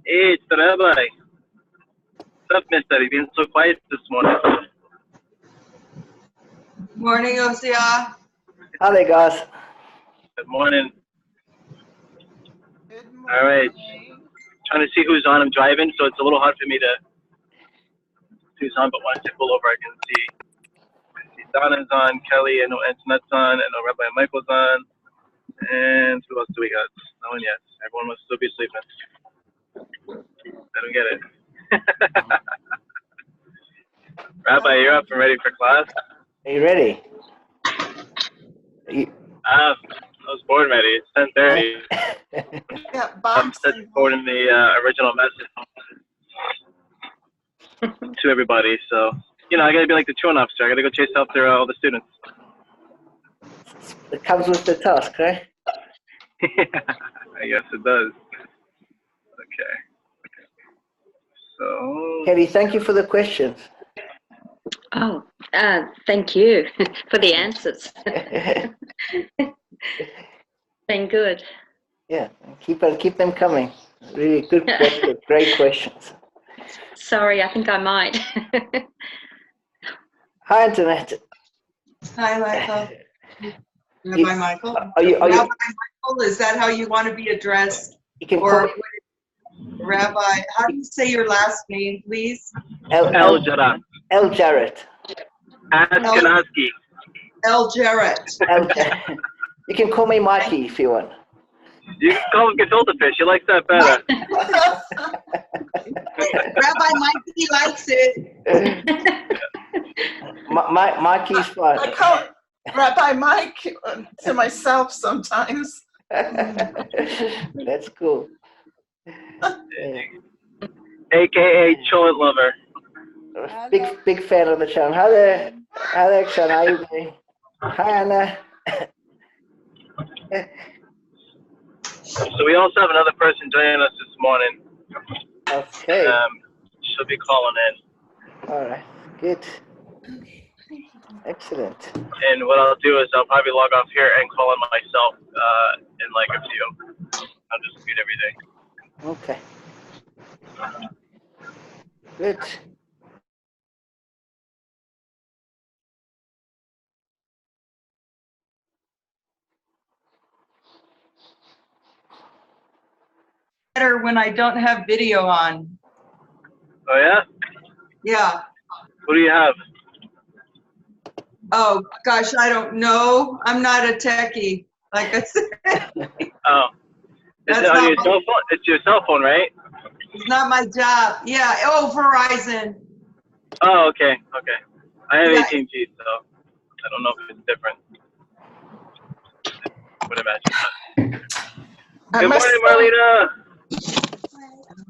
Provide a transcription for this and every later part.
Hey, it's the rabbi. What's up, mister? You've been so quiet this morning. Morning, Osia. How they guys? Good morning. Good morning. All right. Trying to see who's on. I'm driving, so it's a little hard for me to see who's on, but once I pull over, I can see. I see Donna's on, Kelly, I know Antoinette's on, I know Rabbi Michael's on, and who else do we got? No one yet. Everyone must still be sleeping. I don't get it. Rabbi, you're up and ready for class? Are you ready? I was born ready. It's 10:30. Yeah, I'm boxing. forwarding the original message to everybody. So, you know, I gotta be like the truant officer. I gotta go chase after all the students. It comes with the task, right? I guess it does. Okay. So. Kelly, thank you for the questions. Oh, thank you for the answers. Been good. Yeah, keep them coming. Really good questions, great questions. Sorry, I think I might. Hi, Antoinette. Hi, Michael. Rabbi Michael. Are you? Rabbi Michael, is that how you want to be addressed? You can Or call Rabbi, how do you say your last name, please? El Jarrett. El Jarrett. Ashkenazi. El Jarrett. You can call me Mikey if you want. You can call him gefilte fish. He likes that better. Rabbi Mikey likes it. Mikey's fine. I call Rabbi Mike to myself sometimes. That's cool. AKA Cholet Lover. Big fan of the channel. Hi there, Sean. How you doing? Hi, Anna. So we also have another person joining us this morning. Okay. She'll be calling in. All right. Good. Excellent. And what I'll do is I'll probably log off here and call in myself in like a few. I'll just mute everything. Okay. Good. Better when I don't have video on. Oh, yeah? Yeah. What do you have? Oh, gosh, I don't know. I'm not a techie, like I said. Oh. Is it on your cell phone? It's your cell phone, right? It's not my job. Yeah. Oh, Verizon. Oh, okay. Okay. I have Yeah. AT&T, so I don't know if it's different. I would imagine not. Good morning, Marlena.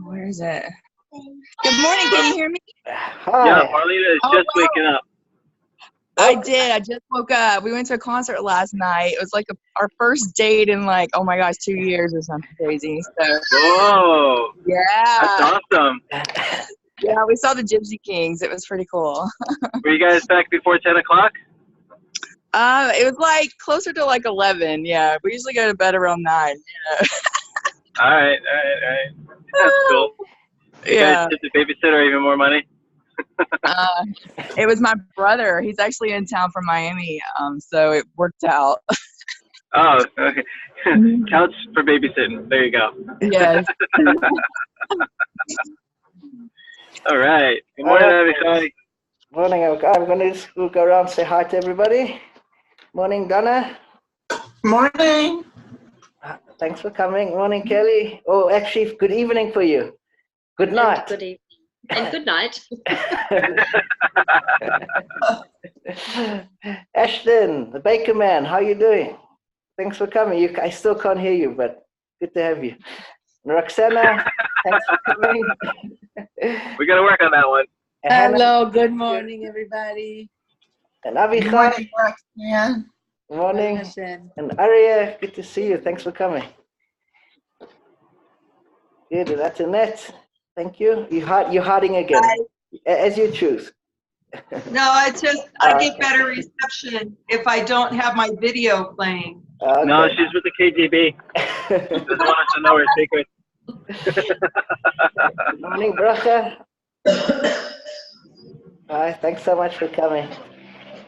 Where is it? Good morning. Can you hear me? Hi. Yeah, Marlena is just waking up. I did. I just woke up. We went to a concert last night. It was like our first date in like, oh my gosh, 2 years or something crazy. So, Whoa. yeah. That's awesome. Yeah, we saw the Gypsy Kings. It was pretty cool. Were you guys back before 10 o'clock? It was like closer to like 11. Yeah, we usually go to bed around 9. Yeah. All right. That's cool. You guys did the babysitter even more money? It was my brother. He's actually in town from Miami, so it worked out. Oh, okay. Couch for babysitting. There you go. Yes. All right. Good morning, everybody. Morning. I'm going to just go around and say hi to everybody. Morning, Donna. Morning. Thanks for coming. Morning, Kelly. Oh, actually, good evening for you. Good night. And good evening. And good night. Ashton, the baker man, how you doing? Thanks for coming. I still can't hear you, but good to have you. And Roxana, thanks for coming. We got to work on that one. And Hannah, Hello, good morning, everybody. and Good Avichai, morning, Roxanne. morning. Hashem. And Arya, good to see you. Thanks for coming. Good, and that's Annette. Thank you. You're hiding again, as you choose. No, it's just I get better reception if I don't have my video playing. Okay. No, she's with the KGB. She doesn't want us to know her secret. Good morning, Bracha. Hi, thanks so much for coming.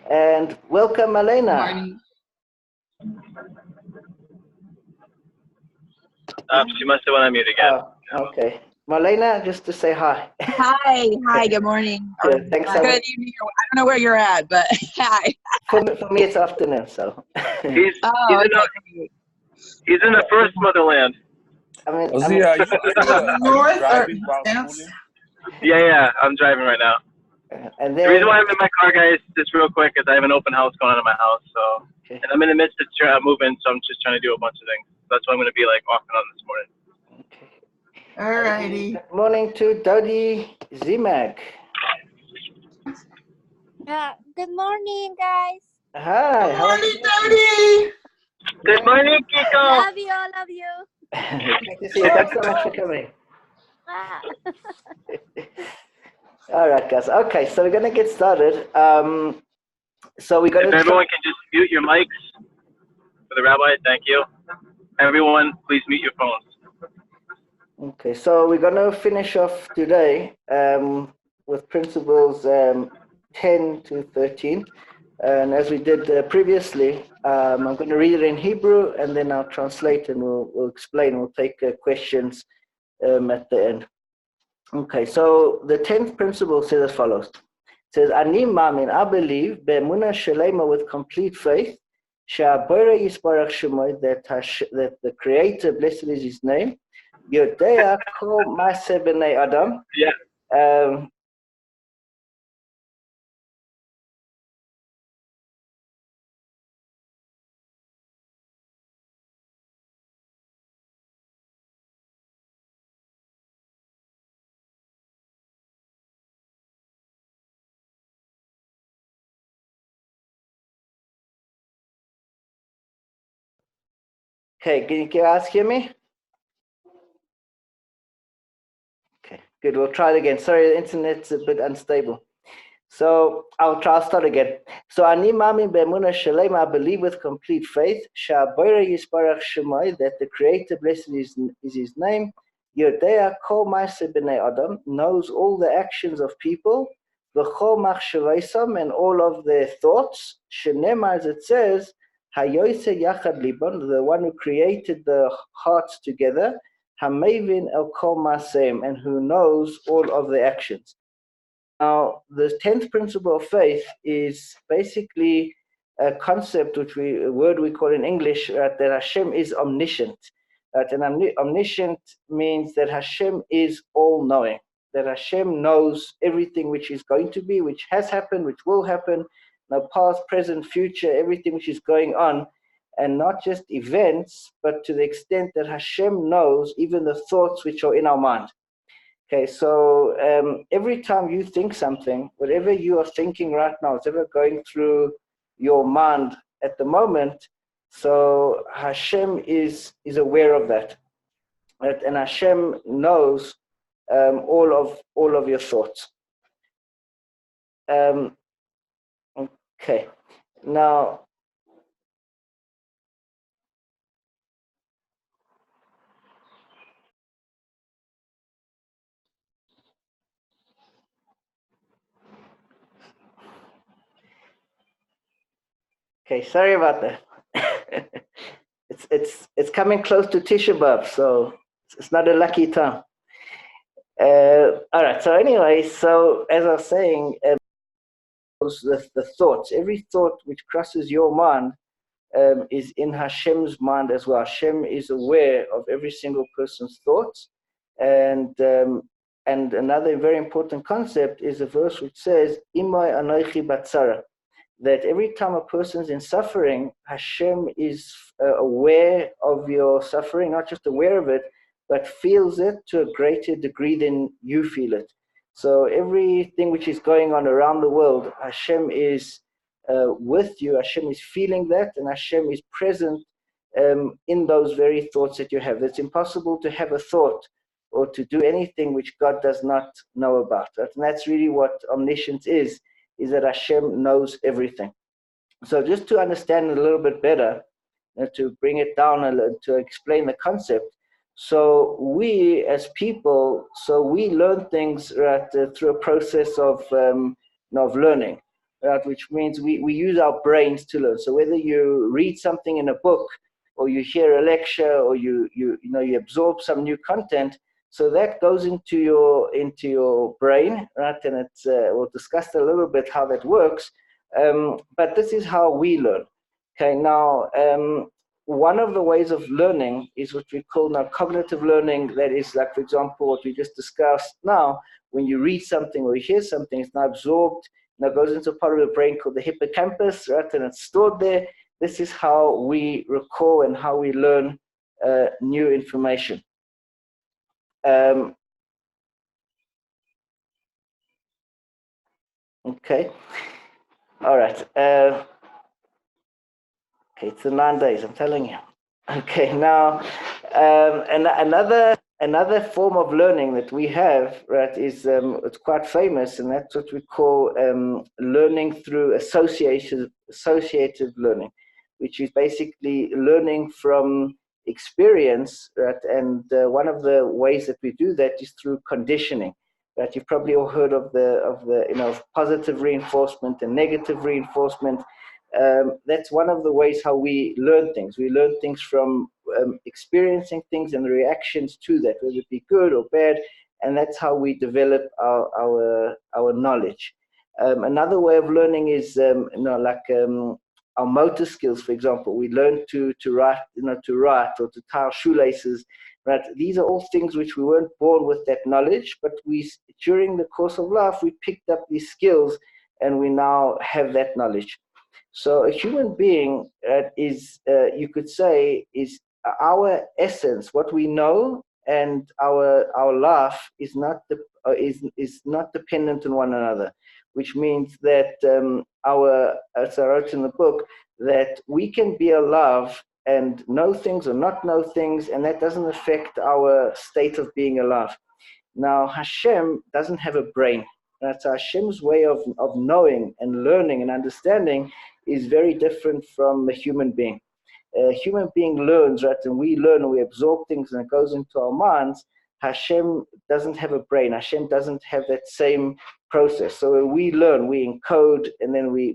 And welcome, Malena. Morning. She must have went on mute again. Oh, okay. Malena, just to say hi. Hi, good morning. Or Good, thanks so good much. evening. I don't know where you're at, but hi. For me, it's afternoon, so. He's Oh, he's in the first motherland. I Are you North or driving while south? schooling? Yeah, I'm driving right now. and The then, reason why I'm in my car, guys, just real quick, is I have an open house going on in my house. So, Okay. and I'm in the midst of moving, so I'm just trying to do a bunch of things. That's why I'm going to be like off and on this morning. All righty. good morning to Dodi Zimag. Good morning, guys. Hi, how are Morning, you? Daddy. Good morning, Kiko. Love you, all of you. Great to see you. Thanks so much for coming. Ah. All right, guys. Okay, so we're going to get started. So we're going If to everyone can just mute your mics for the rabbi, thank you. Everyone, please mute your phones. Okay, so we're going to finish off today with principles 10 to 13. And as we did previously, I'm going to read it in Hebrew and then I'll translate and we'll explain. We'll take questions at the end. Okay, so the 10th principle says as follows. It says, Ani Mamin, I believe, be'emunah shelema, with complete faith, she'abore yisbarach shemoy, that the Creator, blessed is His name, Yodea kol ma'aseh b'nei Adam. Yeah. Okay, can you guys hear me? Okay, good. We'll try it again. Sorry, the internet's a bit unstable. So I'll start again. So Ani Mamin be'emunah shelema, I believe with complete faith, she'abore yisbarach shemai, that the Creator, blessed is His name, Yodea kol ma'aseh b'nei Adam, knows all the actions of people, v'chol machshavosam, and all of their thoughts. Shenemar, as it says, Hayoyse yachad libon, the one who created the hearts together, Hamevin el kol ma'aseim, and who knows all of the actions. Now, the 10th principle of faith is basically a concept, a word we call in English, that Hashem is omniscient. And omniscient means that Hashem is all-knowing, that Hashem knows everything which is going to be, which has happened, which will happen, now past, present, future, everything which is going on, and not just events, but to the extent that Hashem knows even the thoughts which are in our mind. Okay, so every time you think something, whatever you are thinking right now, whatever going through your mind at the moment, so Hashem is aware of that, right? And Hashem knows all of your thoughts. Okay, now. Okay, sorry about that. It's coming close to Tisha B'Av, so it's not a lucky time. All right. So anyway, so as I was saying, the thoughts, every thought which crosses your mind is in Hashem's mind as well. Hashem is aware of every single person's thoughts, and another very important concept is a verse which says, "Imay anochi batzara," that every time a person's in suffering, Hashem is aware of your suffering, not just aware of it, but feels it to a greater degree than you feel it. So everything which is going on around the world, Hashem is with you, Hashem is feeling that, and Hashem is present in those very thoughts that you have. It's impossible to have a thought or to do anything which God does not know about. Right? And that's really what omniscience is that Hashem knows everything. So just to understand it a little bit better, to bring it down, to explain the concept, So we as people, so we learn things, right, through a process of learning, right, which means we use our brains to learn. So whether you read something in a book, or you hear a lecture, or you absorb some new content, so that goes into your brain, right? And it's we'll discuss a little bit how that works. But this is how we learn. Okay, now one of the ways of learning is what we call now cognitive learning. That is, like, for example, what we just discussed now. When you read something or you hear something, it's now absorbed, now goes into a part of the brain called the hippocampus, right? And it's stored there. This is how we recall and how we learn new information. Okay. All right. Okay, it's the 9 days, I'm telling you. Okay, now another form of learning that we have, right, is it's quite famous, and that's what we call learning through associative learning, which is basically learning from experience, right? And one of the ways that we do that is through conditioning. Right? You've probably all heard of the positive reinforcement and negative reinforcement. That's one of the ways how we learn things. We learn things from experiencing things and the reactions to that, whether it be good or bad, and that's how we develop our knowledge. Another way of learning is our motor skills. For example, we learn to write, to write or to tie our shoelaces. Right? These are all things which we weren't born with that knowledge, but during the course of life we picked up these skills, and we now have that knowledge. So a human being is, you could say, is our essence. What we know and our life is not dependent on one another, which means that as I wrote in the book, that we can be alive and know things or not know things, and that doesn't affect our state of being alive. Now, Hashem doesn't have a brain. That's Hashem's way of knowing and learning and understanding is very different from a human being. A human being learns, right, and we learn and we absorb things and it goes into our minds. Hashem doesn't have a brain. Hashem doesn't have that same process. So when we learn, we encode, and then we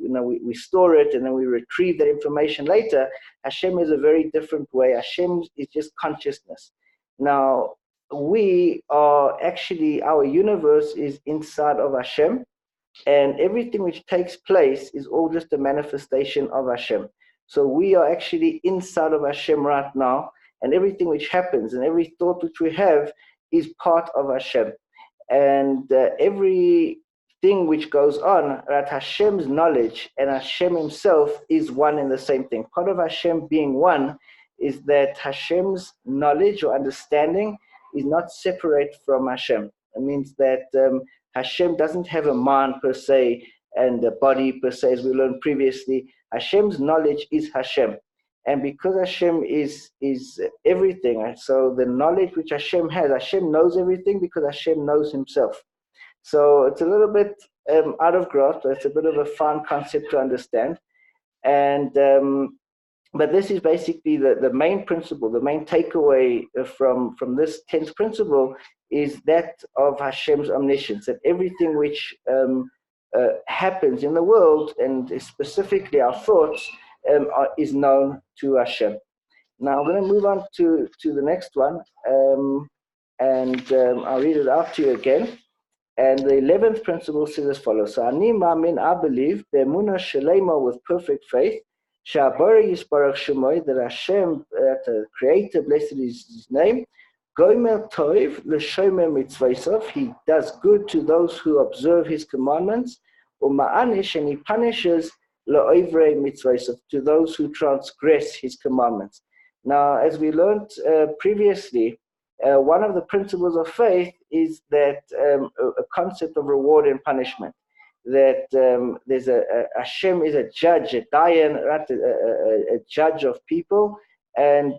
store it, and then we retrieve that information later. Hashem is a very different way. Hashem is just consciousness. Now, we are actually, our universe is inside of Hashem, and everything which takes place is all just a manifestation of Hashem. So we are actually inside of Hashem right now, and everything which happens and every thought which we have is part of Hashem. And everything which goes on, right, Hashem's knowledge and Hashem himself is one and the same thing. Part of Hashem being one is that Hashem's knowledge or understanding is not separate from Hashem. It means that Hashem doesn't have a mind per se and a body per se, as we learned previously. Hashem's knowledge is Hashem. And because Hashem is everything, right? So the knowledge which Hashem has, Hashem knows everything because Hashem knows himself. So it's a little bit out of grasp, but it's a bit of a fun concept to understand. And but this is basically the main principle, the main takeaway from this 10th principle is that of Hashem's omniscience, that everything which happens in the world, and specifically our thoughts, is known to Hashem. Now I'm going to move on to the next one, and I'll read it out to you again. And the 11th principle says as follows: So Ani Ma'amin, I believe, be'emunah shelema, with perfect faith, Sha'abara Yisbarach Shemoy, that Hashem, the Creator, blessed is His name, Gomer Tov l'shomer mitzvosov, He does good to those who observe His commandments, U'ma'anish, and He punishes la'ovrei mitzvosov, to those who transgress His commandments. Now, as we learned previously, one of the principles of faith is that a concept of reward and punishment. That there's Hashem is a judge, a dayan, right? A judge of people, and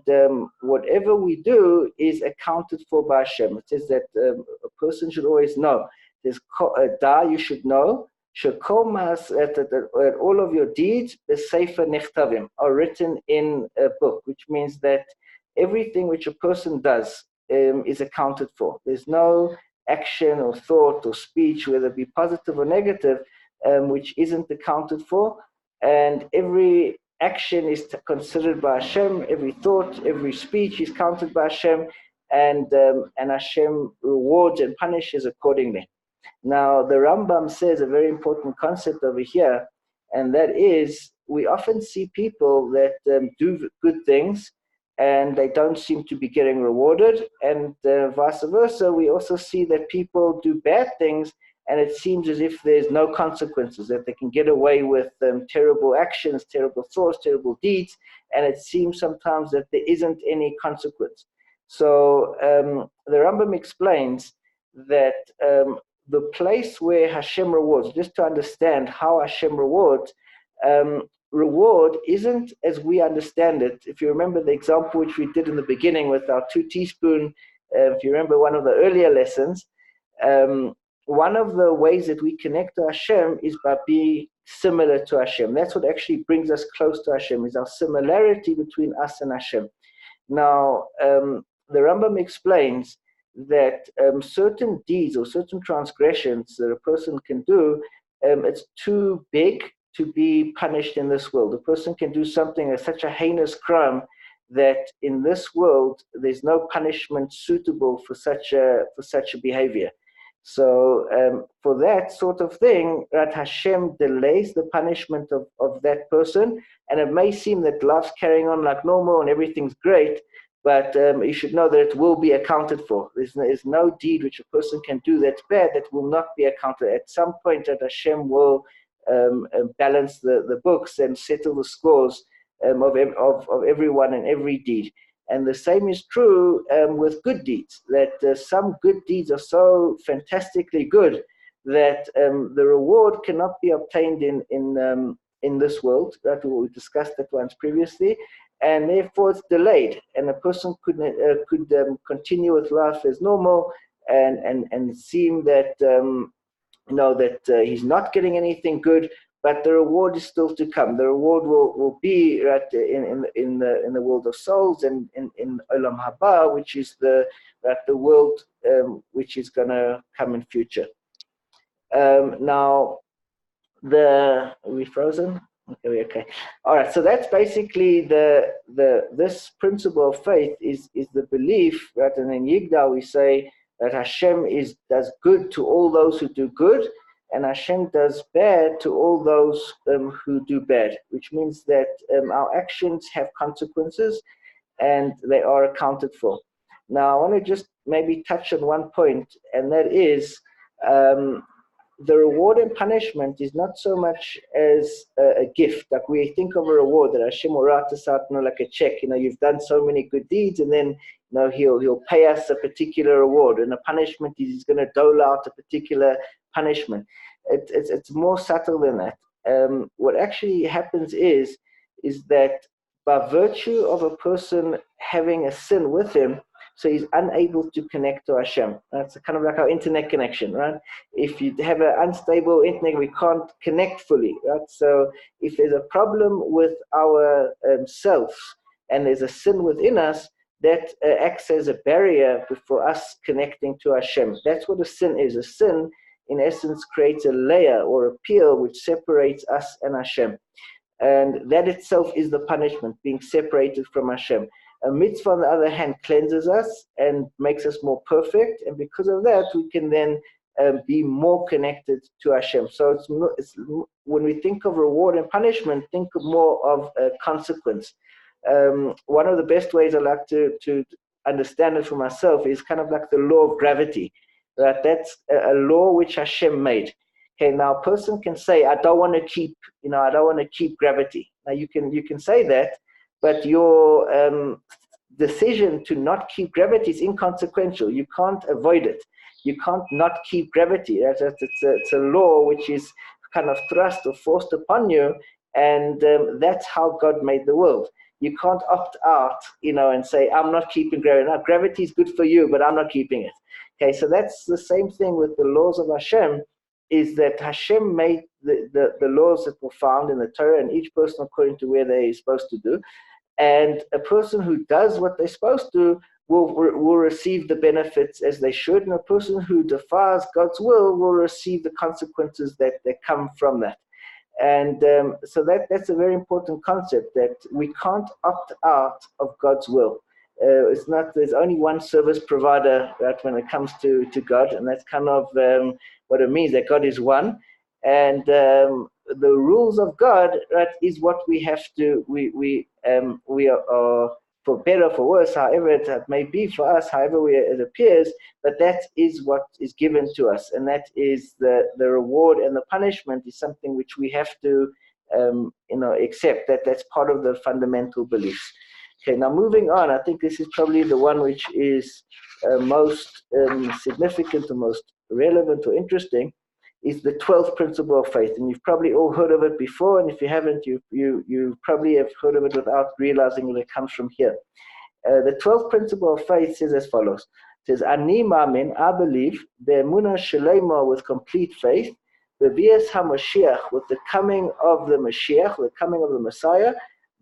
whatever we do is accounted for by Hashem. It says that a person should always know. There's a you should know. That all of your deeds, the sefer nechtavim, are written in a book, which means that everything which a person does is accounted for. There's no action or thought or speech, whether it be positive or negative, which isn't accounted for. And every action is considered by Hashem, every thought, every speech is counted by Hashem, and Hashem rewards and punishes accordingly. Now, the Rambam says a very important concept over here, and that is we often see people that do good things and they don't seem to be getting rewarded, and vice versa. We also see that people do bad things and it seems as if there's no consequences, that they can get away with terrible actions, terrible thoughts, terrible deeds, and it seems sometimes that there isn't any consequence. So the Rambam explains that the place where Hashem rewards, just to understand how Hashem rewards, reward isn't as we understand it. If you remember the example which we did in the beginning with our 2 teaspoon, if you remember one of the earlier lessons, one of the ways that we connect to Hashem is by being similar to Hashem. That's what actually brings us close to Hashem, is our similarity between us and Hashem. Now, the Rambam explains that certain deeds or certain transgressions that a person can do, it's too big to be punished in this world. A person can do something as such a heinous crime that in this world there's no punishment suitable for such a behavior. So for that sort of thing, right, Hashem delays the punishment of that person, and it may seem that life's carrying on like normal and everything's great, but you should know that it will be accounted for. There's no deed which a person can do that's bad that will not be accounted. At some point that Hashem will balance the books and settle the scores of everyone and every deed. And the same is true with good deeds, that some good deeds are so fantastically good that the reward cannot be obtained in this world. That we discussed that once previously, and therefore it's delayed, and a person could continue with life as normal and seem that he's not getting anything good, but the reward is still to come. The reward will be right in the world of souls and in Olam Haba, which is the world which is gonna come in future. Now, are we frozen? Okay. All right. So that's basically this principle of faith is the belief, right? And in Yigdal we say that Hashem does good to all those who do good, and Hashem does bad to all those who do bad, which means that our actions have consequences and they are accounted for. Now, I want to just maybe touch on one point, and that is the reward and punishment is not so much as a gift. Like we think of a reward that Hashem will write us out, like a check. You've done so many good deeds, and then he'll pay us a particular reward, and a punishment is he's going to dole out a particular punishment. It's more subtle than that. What actually happens is that by virtue of a person having a sin with him, so he's unable to connect to Hashem. That's kind of like our internet connection, right? If you have an unstable internet, we can't connect fully, right? So if there's a problem with our self and there's a sin within us, that acts as a barrier for us connecting to Hashem. That's what a sin is. A sin, in essence, creates a layer or a peel which separates us and Hashem. And that itself is the punishment, being separated from Hashem. A mitzvah, on the other hand, cleanses us and makes us more perfect, and because of that, we can then be more connected to Hashem. So it's when we think of reward and punishment, think more of a consequence. One of the best ways I like to understand it for myself is kind of like the law of gravity. Right? That's a law which Hashem made. Okay, now a person can say, I don't want to keep gravity. Now you can say that, but your decision to not keep gravity is inconsequential. You can't avoid it. You can't not keep gravity. It's a law which is kind of thrust or forced upon you, and that's how God made the world. You can't opt out, and say, I'm not keeping gravity. No, gravity is good for you, but I'm not keeping it. Okay, so that's the same thing with the laws of Hashem, is that Hashem made the laws that were found in the Torah, and each person according to where they're supposed to do. And a person who does what they're supposed to will receive the benefits as they should, and a person who defies God's will receive the consequences that come from that. And so that's a very important concept, that we can't opt out of God's will. It's not, there's only one service provider, right, when it comes to God, and that's kind of what it means, that God is one. And the rules of God, right, is what we have to, we are, for better or for worse, however it may be for us, however it appears, but that is what is given to us, and that is the reward, and the punishment is something which we have to accept. That's part of the fundamental beliefs. Okay, now moving on, I think this is probably the one which is most significant, or most relevant or interesting, is the 12th principle of faith. And you've probably all heard of it before, and if you haven't, you probably have heard of it without realizing that it comes from here. The 12th principle of faith says as follows. It says, Ani ma'amin, I believe, be'emunah shelema, with complete faith, be'bias HaMashiach, with the coming of the Mashiach, the coming of the Messiah,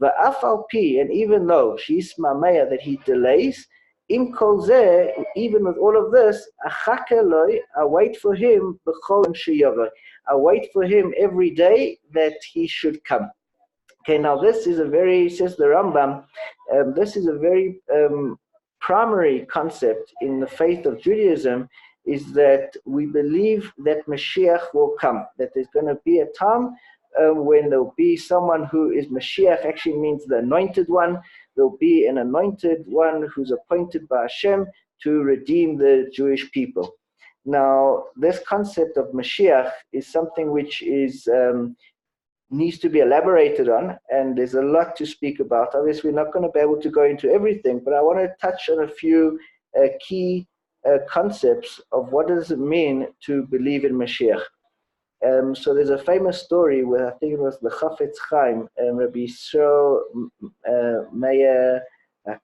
va'af al pi, and even though she's mameya, that he delays, Im kol zeh, even with all of this, achake loi, I wait for him, b'chol sheyava, I wait for him every day that he should come. Okay, now this is a very, says the Rambam, this is a very primary concept in the faith of Judaism, is that we believe that Mashiach will come, that there's going to be a time when there'll be someone who is Mashiach, actually means the anointed one. There'll be an anointed one who's appointed by Hashem to redeem the Jewish people. Now, this concept of Mashiach is something which is needs to be elaborated on, and there's a lot to speak about. Obviously, we're not going to be able to go into everything, but I want to touch on a few key concepts of what does it mean to believe in Mashiach. So there's a famous story where I think it was the Chafetz Chaim, Rabbi Yisrael Meir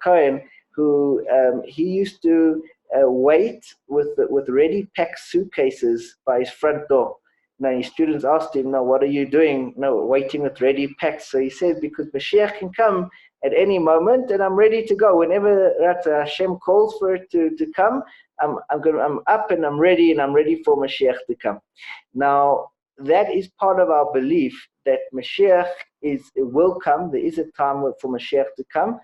Cohen, who he used to wait with ready packed suitcases by his front door. Now his students asked him, "No, what are you doing? No, waiting with ready packs." So he said, "Because Mashiach can come at any moment, and I'm ready to go whenever Hashem calls for it to come. I'm up and I'm ready for Mashiach to come." Now that is part of our belief that Mashiach will come. There is a time for Mashiach to come,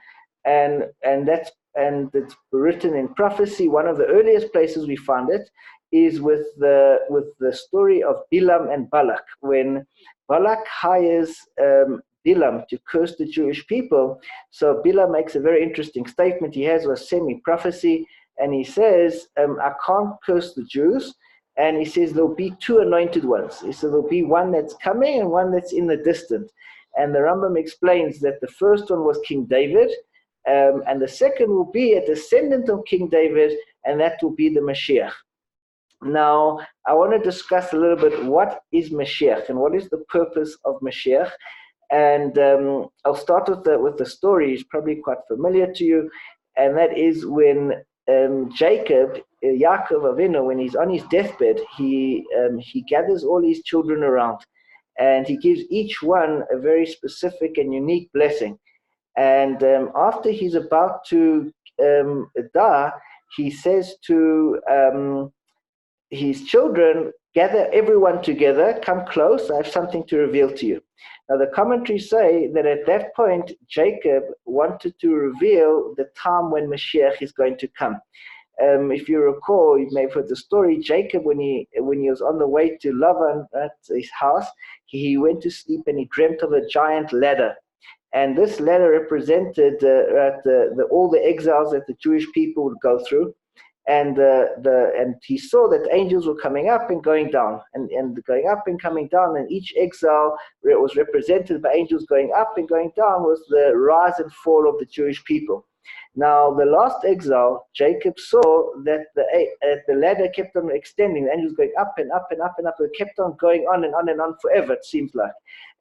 and it's written in prophecy. One of the earliest places we find it is with the story of Bilam and Balak, when Balak hires Bilam to curse the Jewish people. So Bilam makes a very interesting statement. He has a semi-prophecy, and he says, I can't curse the Jews. And he says there'll be two anointed ones. He said there'll be one that's coming and one that's in the distance. And the Rambam explains that the first one was King David, and the second will be a descendant of King David, and that will be the Mashiach. Now, I want to discuss a little bit what is Mashiach and what is the purpose of Mashiach. And I'll start with the story. It's probably quite familiar to you, and that is when Jacob, Yaakov Avinu, when he's on his deathbed, he gathers all his children around, and he gives each one a very specific and unique blessing. And after he's about to die, he says to his children, gather everyone together, come close, I have something to reveal to you. Now the commentaries say that at that point, Jacob wanted to reveal the time when Mashiach is going to come. If you recall, you may have heard the story, Jacob, when he was on the way to Lavan at his house, he went to sleep and he dreamt of a giant ladder. And this ladder represented all the exiles that the Jewish people would go through. And he saw that angels were coming up and going down, and going up and coming down, and each exile was represented by angels going up and going down, was the rise and fall of the Jewish people. Now, the last exile, Jacob saw that the ladder kept on extending, the angels going up and up and up and up, it kept on going on and on and on forever, it seems like.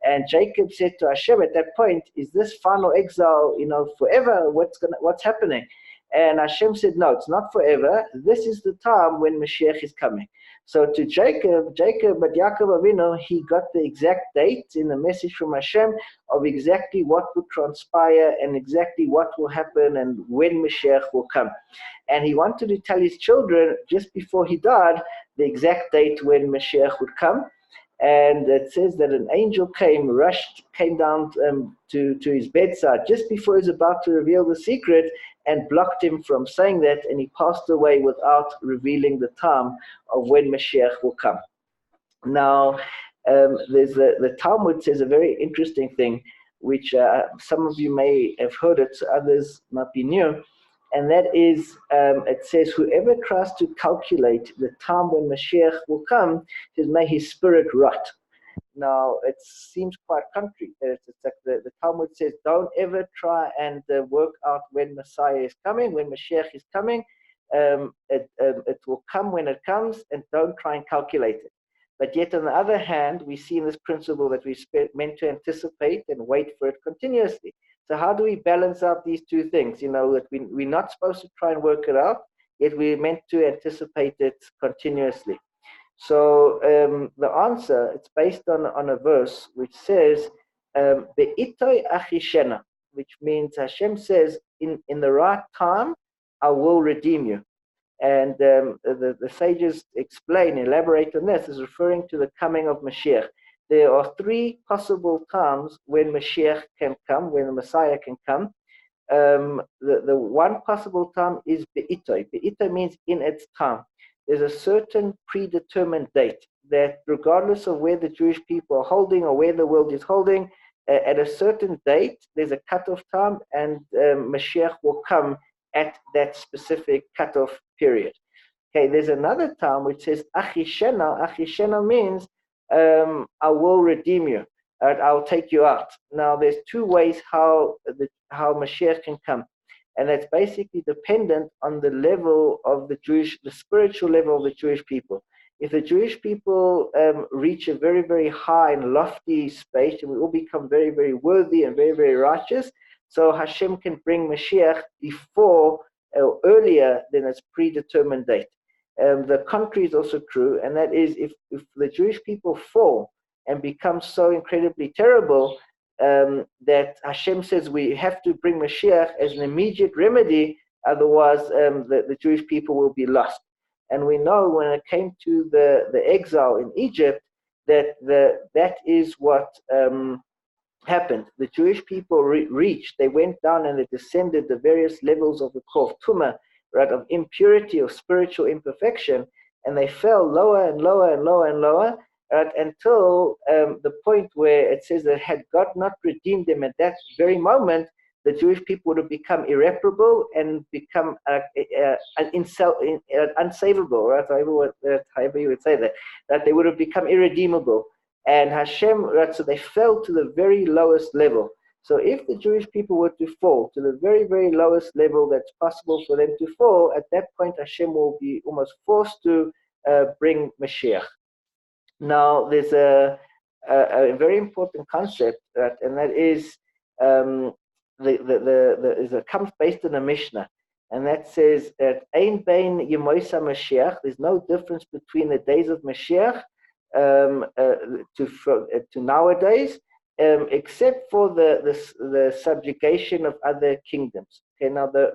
And Jacob said to Hashem at that point, "Is this final exile, forever? What's happening?" And Hashem said, "No, it's not forever. This is the time when Mashiach is coming." So to Jacob, but Yaakov Avinu, he got the exact date in the message from Hashem of exactly what would transpire and exactly what will happen and when Mashiach will come. And he wanted to tell his children just before he died the exact date when Mashiach would come. And it says that an angel came down to his bedside just before he was about to reveal the secret and blocked him from saying that, and he passed away without revealing the time of when Mashiach will come. Now, the Talmud says a very interesting thing, which some of you may have heard it, others might be new, and that is, it says, whoever tries to calculate the time when Mashiach will come, says, may his spirit rot. Now, it seems quite contrary. It's like the Talmud says, don't ever try and work out when Messiah is coming, when Mashiach is coming. It will come when it comes, and don't try and calculate it. But yet, on the other hand, we see in this principle that we're meant to anticipate and wait for it continuously. So how do we balance out these two things? That we're not supposed to try and work it out, yet we're meant to anticipate it continuously. So the answer, it's based on a verse which says, Be'itoi achishena, which means Hashem says, in the right time, I will redeem you. And the sages elaborate on this, is referring to the coming of Mashiach. There are three possible times when Mashiach can come, when the Messiah can come. The one possible time is Be'itoi. Be'itoi means in its time. There's a certain predetermined date that regardless of where the Jewish people are holding or where the world is holding, at a certain date, there's a cutoff time, and Mashiach will come at that specific cutoff period. Okay, there's another time which says Achishena. Achishena means I will redeem you. I'll take you out. Now, there's two ways how Mashiach can come. And that's basically dependent on the level of the spiritual level of the Jewish people. If the Jewish people reach a very, very high and lofty space, and we all become very, very worthy and very, very righteous, so Hashem can bring Mashiach before or earlier than its predetermined date. The contrary is also true, and that is if the Jewish people fall and become so incredibly terrible, that Hashem says we have to bring Mashiach as an immediate remedy, otherwise the Jewish people will be lost. And we know when it came to the exile in Egypt, that is what happened. The Jewish people they went down and they descended the various levels of the core of Tumah, right, of impurity or spiritual imperfection, and they fell lower and lower and lower and lower, right, until the point where it says that had God not redeemed them at that very moment, the Jewish people would have become irreparable and become unsavable, right? However you would say that they would have become irredeemable. And Hashem, right, so they fell to the very lowest level. So if the Jewish people were to fall to the very, very lowest level that's possible for them to fall, at that point Hashem will be almost forced to bring Mashiach. Now, there's a very important concept, right, and that is it comes based on a Mishnah, and that says that Ein Bein Yemoisa Mashiach. There's no difference between the days of Mashiach to nowadays, except for the subjugation of other kingdoms. Okay, now the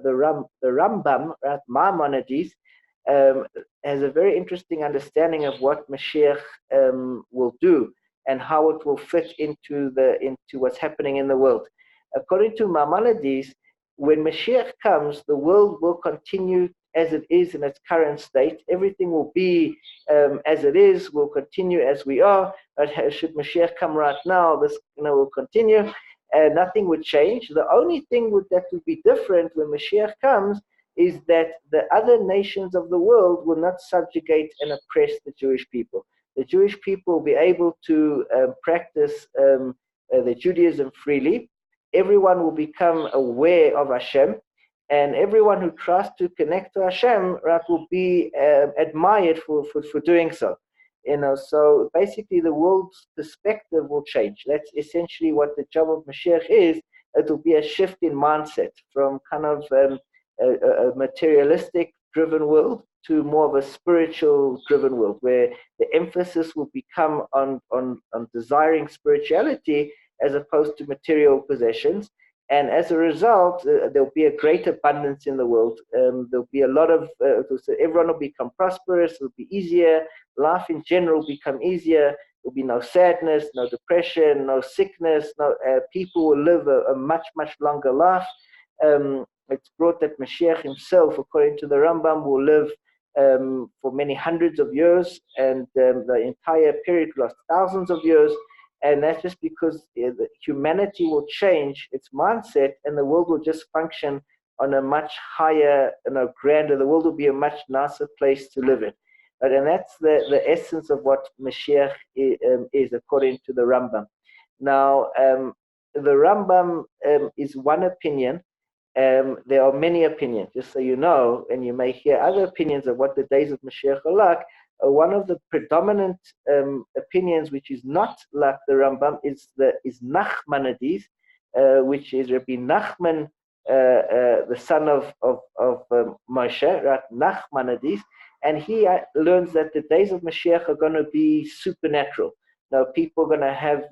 Rambam, right, Maimonides, has a very interesting understanding of what Mashiach will do and how it will fit into what's happening in the world. According to Maimonides, when Mashiach comes, the world will continue as it is in its current state. Everything will be as it is, will continue as we are. Should Mashiach come right now, this will continue. Nothing would change. The only thing that would be different when Mashiach comes is that the other nations of the world will not subjugate and oppress the Jewish people. The Jewish people will be able to practice the Judaism freely. Everyone will become aware of Hashem, and everyone who tries to connect to Hashem, right, will be admired for doing so. So basically the world's perspective will change. That's essentially what the job of Mashiach is. It will be a shift in mindset from kind of a materialistic driven world to more of a spiritual driven world where the emphasis will become on desiring spirituality as opposed to material possessions. And as a result, there'll be a great abundance in the world. There'll be a lot of, so everyone will become prosperous, it'll be easier, life in general will become easier, there'll be no sadness, no depression, no sickness, people will live a much, much longer life. It's brought that Mashiach himself, according to the Rambam, will live for many hundreds of years, and the entire period lasts thousands of years. And that's just because humanity will change its mindset, and the world will just function on a much higher, grander. The world will be a much nicer place to live in. Right? And that's the essence of what Mashiach is, according to the Rambam. Now, the Rambam is one opinion. There are many opinions, just so you know, and you may hear other opinions of what the days of Mashiach are like. One of the predominant opinions, which is not like the Rambam, is Nachmanides, which is Rabbi Nachman, the son of Moshe, right? Nachmanides, and he learns that the days of Mashiach are going to be supernatural. Now, people are going to have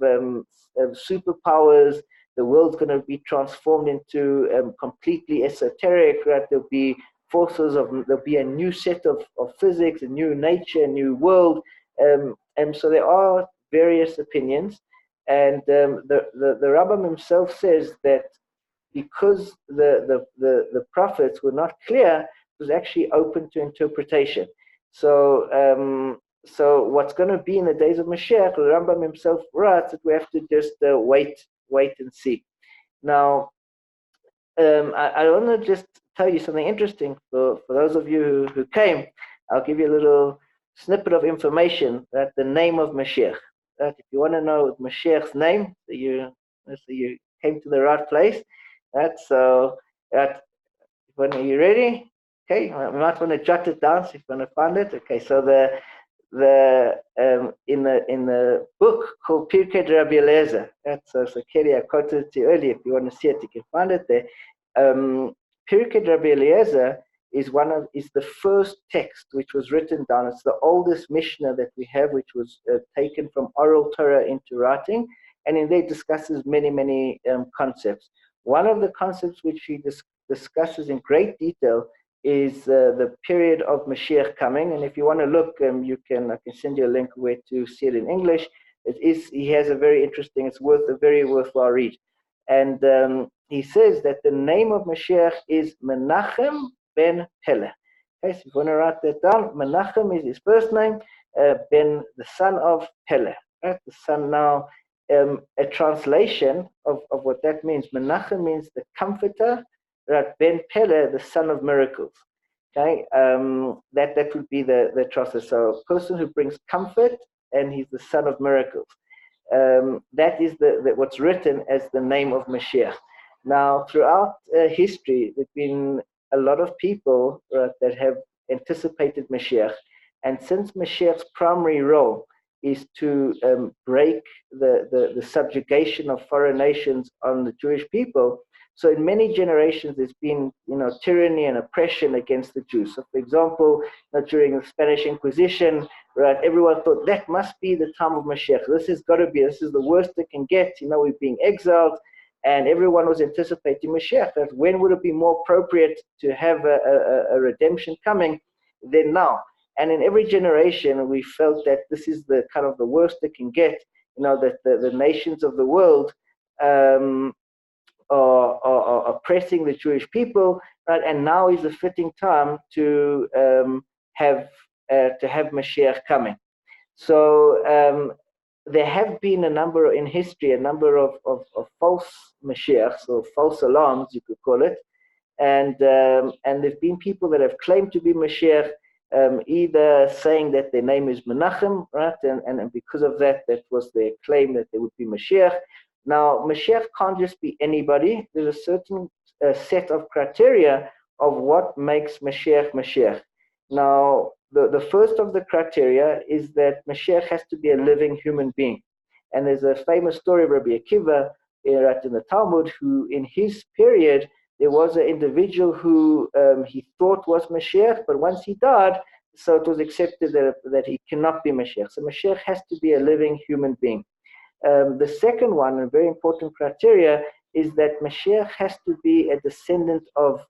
superpowers. The world's going to be transformed into completely esoteric, right? There'll be there'll be a new set of physics, a new nature, a new world. And so there are various opinions. And the Rambam himself says that because the prophets were not clear, it was actually open to interpretation. So what's going to be in the days of Mashiach, the Rambam himself writes that we have to just wait and see. Now, I want to just tell you something interesting for those of you who came. I'll give you a little snippet of information that the name of Mashiach. Right? If you want to know Mashiach's name, so you came to the right place. Right? So, are you ready? Okay, you might want to jot it down so if you want to find it. Okay, so in the book called Pirkei Rabbi Eliezer, so Kelly, I quoted it to you earlier. If you want to see it, you can find it there. Pirkei Rabbi Eliezer is the first text which was written down. It's the oldest Mishnah that we have, which was taken from oral Torah into writing, and in there it discusses many concepts. One of the concepts which he discusses in great detail is the period of Mashiach coming. And if you want to look, I can send you a link where to see it in English. He has a very interesting, it's a very worthwhile read. And he says that the name of Mashiach is Menachem ben Pele. Okay, so if you want to write that down, Menachem is his first name, ben, the son of Pele. Right? The son now, a translation of what that means. Menachem means the comforter, right? Ben Pele, the son of miracles. Okay, that would be the translation. So a person who brings comfort, and he's the son of miracles. That is what's written as the name of Mashiach. Now, throughout history, there's been a lot of people that have anticipated Mashiach. And since Mashiach's primary role is to break the subjugation of foreign nations on the Jewish people, so in many generations, there's been, tyranny and oppression against the Jews. So, for example, during the Spanish Inquisition, right, everyone thought that must be the time of Mashiach. This is the worst it can get. We're being exiled, and everyone was anticipating Mashiach. That when would it be more appropriate to have a redemption coming than now? And in every generation, we felt that this is the kind of the worst it can get. That the nations of the world are oppressing the Jewish people, right? And now is a fitting time to have Mashiach coming. So there have been a number of false Mashiachs, or false alarms, you could call it, and there've been people that have claimed to be Mashiach, either saying that their name is Menachem, right? And because of that was their claim that they would be Mashiach. Now, Mashiach can't just be anybody. There's a certain set of criteria of what makes Mashiach. Now, the first of the criteria is that Mashiach has to be a living human being. And there's a famous story of Rabbi Akiva, right in the Talmud, who in his period, there was an individual who he thought was Mashiach, but once he died, so it was accepted that he cannot be Mashiach. So Mashiach has to be a living human being. The second one, and very important criteria, is that Mashiach has to be a descendant of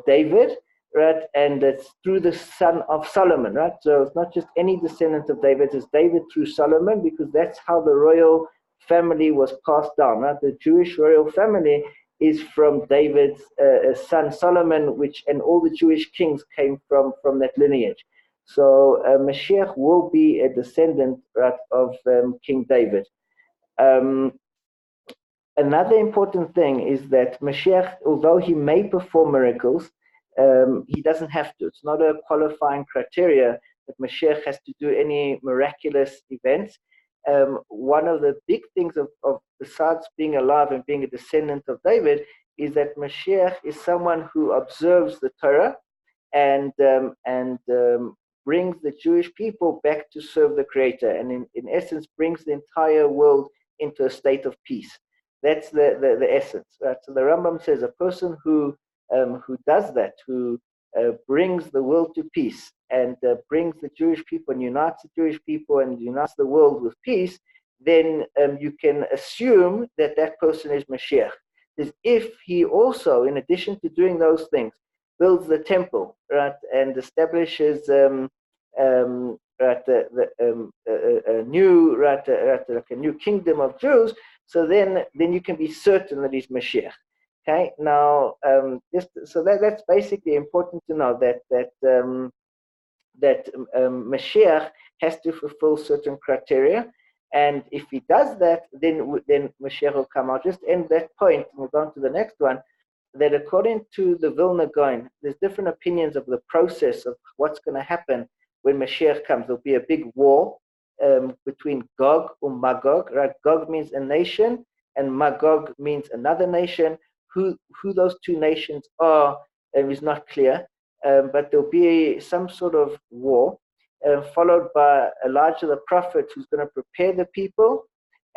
David, right? And it's through the son of Solomon, right? So it's not just any descendant of David, it's David through Solomon, because that's how the royal family was passed down, right? The Jewish royal family is from David's son Solomon, and all the Jewish kings came from that lineage. So Mashiach will be a descendant, right, of King David. Another important thing is that Mashiach, although he may perform miracles, he doesn't have to. It's not a qualifying criteria that Mashiach has to do any miraculous events. One of the big things of besides being alive and being a descendant of David is that Mashiach is someone who observes the Torah and brings the Jewish people back to serve the Creator, and in essence brings the entire world into a state of peace. That's the essence. Right? So the Rambam says a person who does that, who brings the world to peace and brings the Jewish people and unites the Jewish people and unites the world with peace, then you can assume that that person is Mashiach. Because if he also, in addition to doing those things, builds the temple, right, and establishes a new, like a new kingdom of Jews, so then you can be certain that he's Mashiach. Okay, now that's basically important to know that Mashiach has to fulfill certain criteria, and if he does that, then Mashiach will come. I'll just end that point and we'll go on to the next one. That according to the Vilna Gaon, there's different opinions of the process of what's going to happen when Mashiach comes. There'll be a big war between Gog and Magog. Right? Gog means a nation, and Magog means another nation. Who those two nations are is not clear, but there'll be some sort of war, followed by Elijah the prophet, who's going to prepare the people,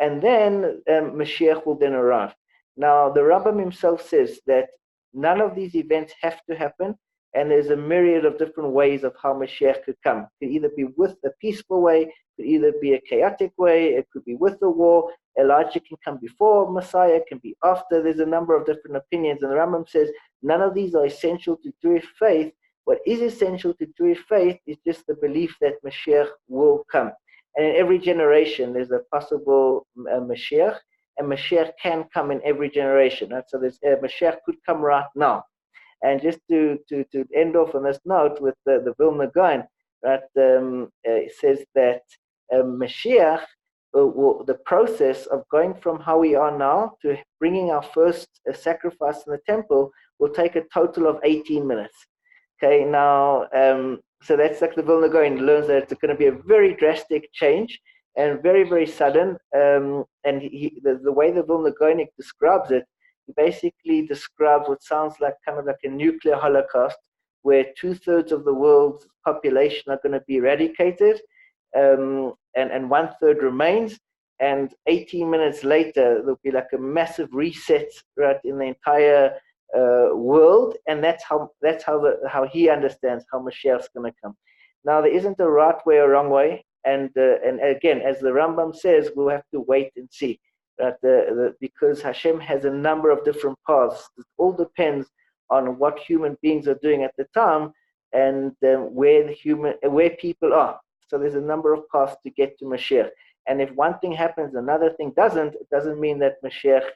and then Mashiach will then arrive. Now, the Rambam himself says that none of these events have to happen, and there's a myriad of different ways of how Mashiach could come. It could either be with a peaceful way, it could either be a chaotic way, it could be with a war. Elijah can come before Messiah, can be after. There's a number of different opinions, and the Rambam says none of these are essential to Jewish faith. What is essential to Jewish faith is just the belief that Mashiach will come. And in every generation, there's a possible Mashiach, and Mashiach can come in every generation. Right? So there's Mashiach could come right now. And just to end off on this note with the Vilna Gaon, right? It says that Mashiach, the process of going from how we are now to bringing our first sacrifice in the temple will take a total of 18 minutes. Okay, now, so that's like the Vilna Gaon learns that it's going to be a very drastic change and very, very sudden. And the way the Vilna Gaon describes it, he basically describes what sounds like kind of like a nuclear holocaust, where 2/3 of the world's population are going to be eradicated, and 1/3 remains. And 18 minutes later, there'll be like a massive reset, right, in the entire world, and that's how he understands how Mashiach's going to come. Now, there isn't a right way or wrong way, and again, as the Rambam says, we'll have to wait and see. Right, because Hashem has a number of different paths. It all depends on what human beings are doing at the time and where people are. So there's a number of paths to get to Mashiach. And if one thing happens, another thing doesn't, it doesn't mean that Mashiach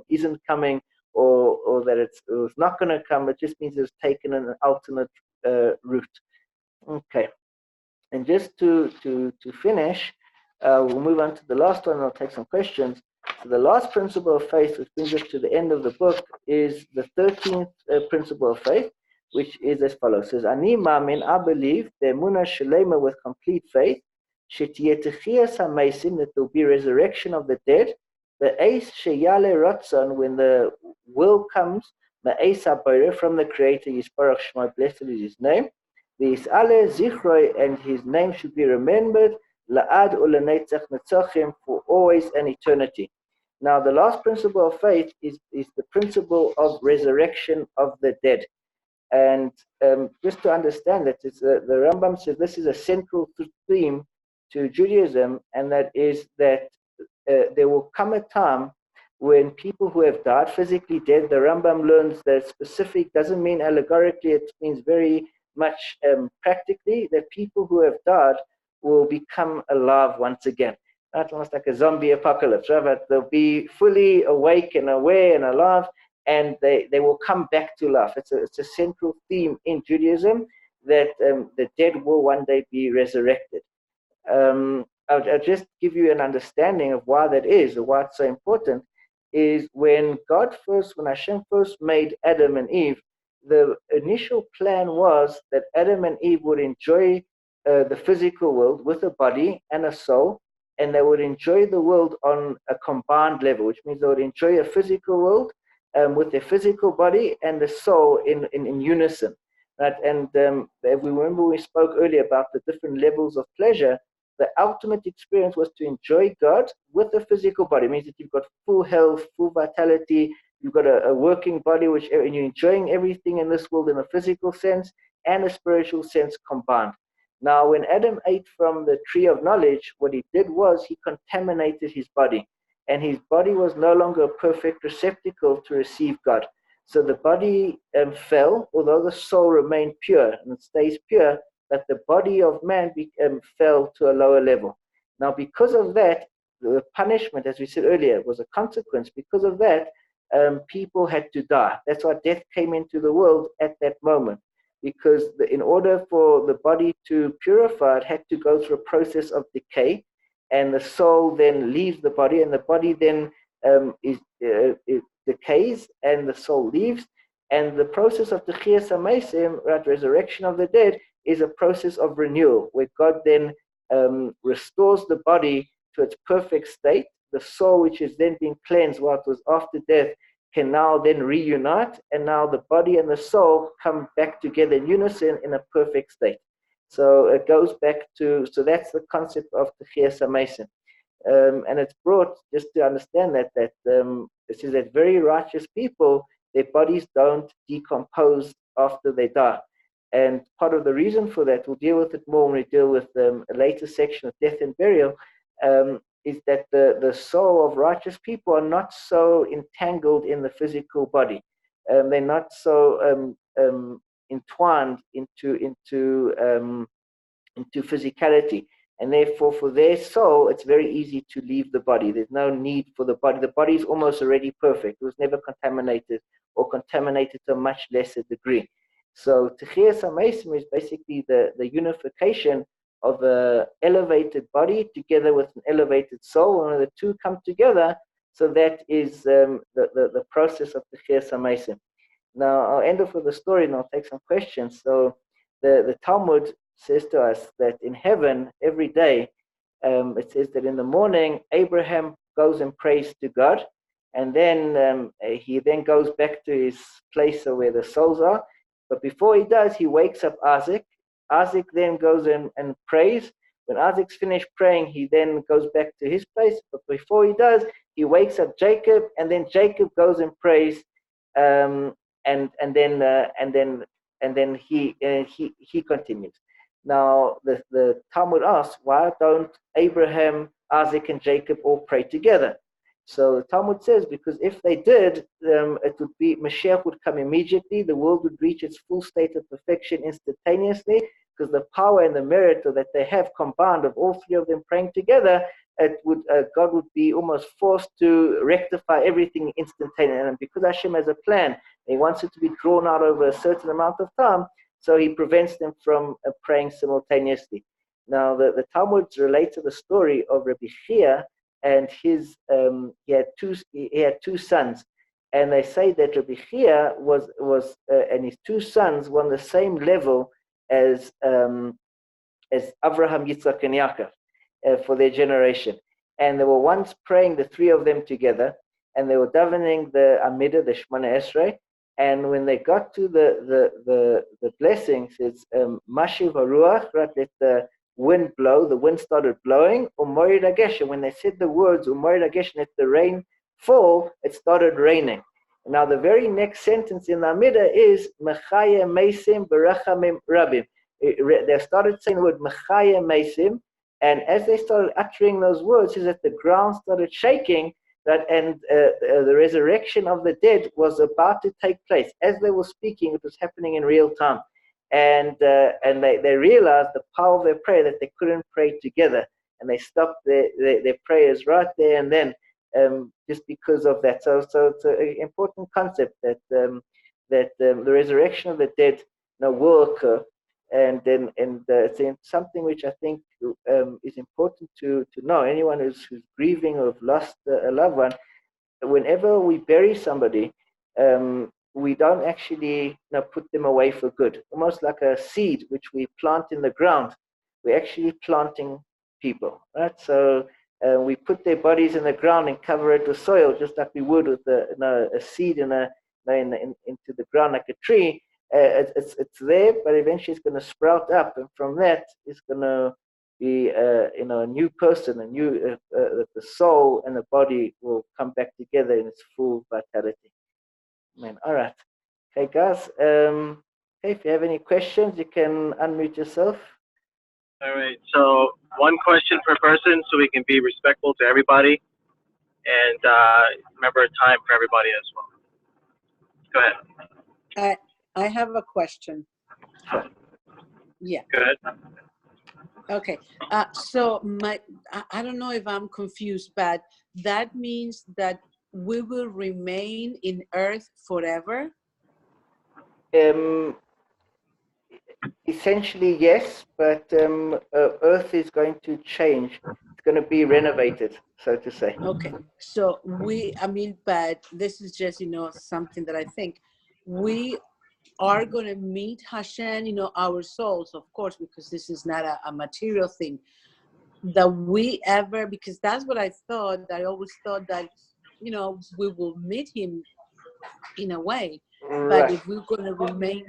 isn't coming or that it's not going to come. It just means it's taken an alternate route. Okay. And just to finish, we'll move on to the last one and I'll take some questions. So the last principle of faith, which brings us to the end of the book, is the 13th principle of faith, which is as follows. It says, Ani ma'amin, I believe, the emunah shalema, with complete faith, shetiyeh techiyas hameisim, that there will be resurrection of the dead, the eis sheyale ratzon, when the will comes, the eis habayre, from the Creator, Yisparach Shema, blessed is His name, the isale zichroi, and His name should be remembered, la'ad ulenetzach netzachim, for always and eternity. Now, the last principle of faith is the principle of resurrection of the dead. And just to understand that, the Rambam says this is a central theme to Judaism, and that is that there will come a time when people who have died, physically dead, the Rambam learns that specific doesn't mean allegorically, it means very much practically, that people who have died will become alive once again. That's almost like a zombie apocalypse, right? But they'll be fully awake and aware and alive, and they will come back to life. It's a central theme in Judaism that the dead will one day be resurrected. I'll just give you an understanding of why that is, or why it's so important, is when Hashem first made Adam and Eve, the initial plan was that Adam and Eve would enjoy the physical world with a body and a soul, and they would enjoy the world on a combined level, which means they would enjoy a physical world with their physical body and the soul in unison. Right? And if we remember, we spoke earlier about the different levels of pleasure. The ultimate experience was to enjoy God with a physical body. It means that you've got full health, full vitality, you've got a working body, and you're enjoying everything in this world in a physical sense and a spiritual sense combined. Now, when Adam ate from the tree of knowledge, what he did was he contaminated his body, and his body was no longer a perfect receptacle to receive God. So the body fell, although the soul remained pure, and it stays pure, that the body of man fell to a lower level. Now, because of that, the punishment, as we said earlier, was a consequence. Because of that, people had to die. That's why death came into the world at that moment. Because in order for the body to purify, it had to go through a process of decay, and the soul then leaves the body, and the body then it decays, and the soul leaves. And the process of Techiyas HaMeisim, right, resurrection of the dead, is a process of renewal, where God then restores the body to its perfect state. The soul, which is then being cleansed while it was after death, can now then reunite, and now the body and the soul come back together in unison in a perfect state. So it goes back to, so that's the concept of Techiyas HaMeisim. And it's brought, just to understand that it says that very righteous people, their bodies don't decompose after they die. And part of the reason for that, we'll deal with it more when we deal with a later section of death and burial, is that the soul of righteous people are not so entangled in the physical body. They're not so entwined into physicality. And therefore, for their soul, it's very easy to leave the body. There's no need for the body. The body is almost already perfect. It was never contaminated, or contaminated to a much lesser degree. So Techiyas HaMeisim is basically the unification of an elevated body together with an elevated soul. When the two come together, so that is the process of Techiyas HaMeisim. Now, I'll end off with a story, and I'll take some questions. So the Talmud says to us that in heaven, every day, it says that in the morning, Abraham goes and prays to God, and then he then goes back to his place where the souls are. But before he does, he wakes up Isaac. Isaac then goes and prays. When Isaac's finished praying, he then goes back to his place. But before he does, he wakes up Jacob, and then Jacob goes and prays, and then he continues. Now the Talmud asks, why don't Abraham, Isaac, and Jacob all pray together? So the Talmud says, because if they did, it would be, Mashiach would come immediately, the world would reach its full state of perfection instantaneously, because the power and the merit that they have combined of all three of them praying together, God would be almost forced to rectify everything instantaneously. And because Hashem has a plan, he wants it to be drawn out over a certain amount of time, so he prevents them from praying simultaneously. Now the Talmuds relate to the story of Rabbi Chia, and he had two sons, and they say that Rabbi Chia and his two sons were on the same level as Avraham, Yitzchak, and Yaakov for their generation. And they were once praying, the three of them together, and they were davening the Amidah, the Shemona Esrei. And when they got to the blessings, it's Mashiv Haruach, right? Let the wind blow. The wind started blowing. Umorid Hageshem. When they said the words Umorid Hageshem, let the rain fall, it started raining. Now the very next sentence in the Amida is Mechaya Mesim Berachamim Rabim. They started saying the word Mechaya Mesim, and as they started uttering those words, is that the ground started shaking. And the resurrection of the dead was about to take place. As they were speaking, it was happening in real time. And they realized the power of their prayer, that they couldn't pray together. And they stopped their prayers right there and then, just because of that. So it's an important concept that the resurrection of the dead will occur. And it's something which I think is important to know. Anyone who's grieving or have lost a loved one, whenever we bury somebody, we don't actually put them away for good. Almost like a seed which we plant in the ground, we're actually planting people, right? So we put their bodies in the ground and cover it with soil, just like we would with a seed into the ground, like a tree. It's there, but eventually it's going to sprout up, and from that it's going to be a new person, the soul and the body will come back together in its full vitality. Man, all right, okay, guys. Okay, if you have any questions, you can unmute yourself. All right. So one question per person, so we can be respectful to everybody, and remember time for everybody as well. Go ahead. I have a question. Yeah. Go ahead. Okay. So I don't know if I'm confused, but that means that we will remain in Earth forever? Essentially, yes, but Earth is going to change. It's going to be renovated, so to say. Okay. So but this is just, something that I think we are going to meet Hashem, our souls, of course, because this is not a material thing. Because that's what I thought. I always thought that, we will meet him in a way. Right. But if we're going to remain